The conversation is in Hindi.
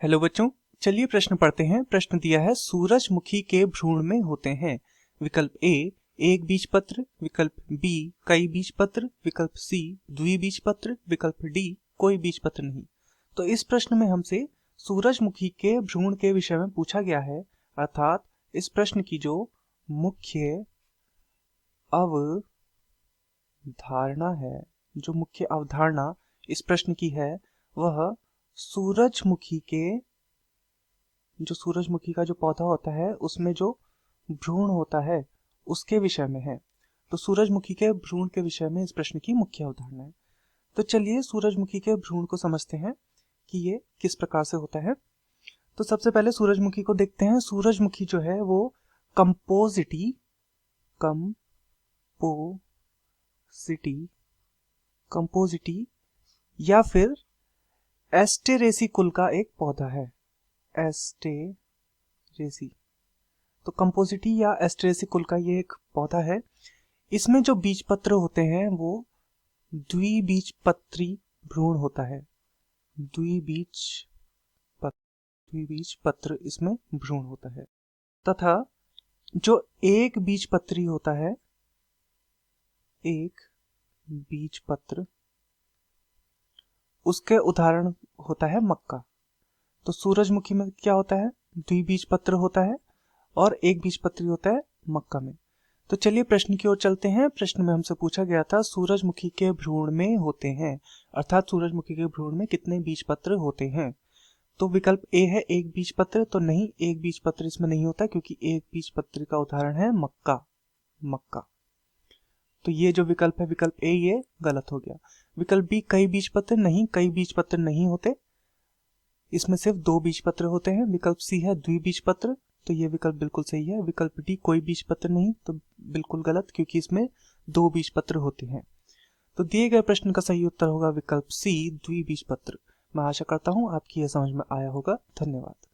हेलो बच्चों, चलिए प्रश्न पढ़ते हैं। प्रश्न दिया है सूरजमुखी के भ्रूण में होते हैं विकल्प ए एक बीजपत्र, विकल्प बी कई बीजपत्र, विकल्प सी द्विबीजपत्र, विकल्प डी कोई बीजपत्र नहीं। तो इस प्रश्न में हमसे सूरजमुखी के भ्रूण के विषय में पूछा गया है, अर्थात इस प्रश्न की जो मुख्य अवधारणा है, जो मुख्य अवधारणा इस प्रश्न की है वह सूरजमुखी का जो पौधा होता है उसमें जो भ्रूण होता है उसके विषय में है। तो सूरजमुखी के भ्रूण के विषय में इस प्रश्न की मुख्य अवधारणा है। तो चलिए सूरजमुखी के भ्रूण को समझते हैं कि ये किस प्रकार से होता है। तो सबसे पहले सूरजमुखी को देखते हैं। सूरजमुखी जो है वो कंपोजिटी या फिर एस्टेरेसी कुल का एक पौधा है। एस्टेरेसी, तो कंपोजिटी या एस्टेरेसी कुल का ये एक पौधा है। इसमें जो बीजपत्र होते हैं वो द्विबीजपत्री भ्रूण होता है। द्विबीजपत्र इसमें भ्रूण होता है तथा जो एक बीजपत्री होता है, एक बीजपत्र, उसके उदाहरण होता है मक्का। तो सूरजमुखी में क्या होता है, द्विबीजपत्र होता है और एक बीजपत्री होता है मक्का में। तो चलिए प्रश्न की ओर चलते हैं। प्रश्न में हमसे पूछा गया था सूरजमुखी के भ्रूण में होते हैं, अर्थात सूरजमुखी के भ्रूण में कितने बीजपत्र होते हैं। तो विकल्प ए है एक बीजपत्र, तो नहीं, एक बीजपत्र इसमें नहीं होता क्योंकि एक बीजपत्र का उदाहरण है मक्का। तो ये जो विकल्प है विकल्प ए ये गलत हो गया। विकल्प बी कई बीजपत्र, नहीं, कई बीजपत्र नहीं होते, इसमें सिर्फ दो बीजपत्र होते हैं। विकल्प सी है द्विबीजपत्र, तो ये विकल्प बिल्कुल सही है। विकल्प डी कोई बीजपत्र नहीं, तो बिल्कुल गलत क्योंकि इसमें दो बीजपत्र होते हैं। तो दिए गए प्रश्न का सही उत्तर होगा विकल्प सी द्विबीजपत्र। मैं आशा करता हूं आपकी यह समझ में आया होगा। धन्यवाद।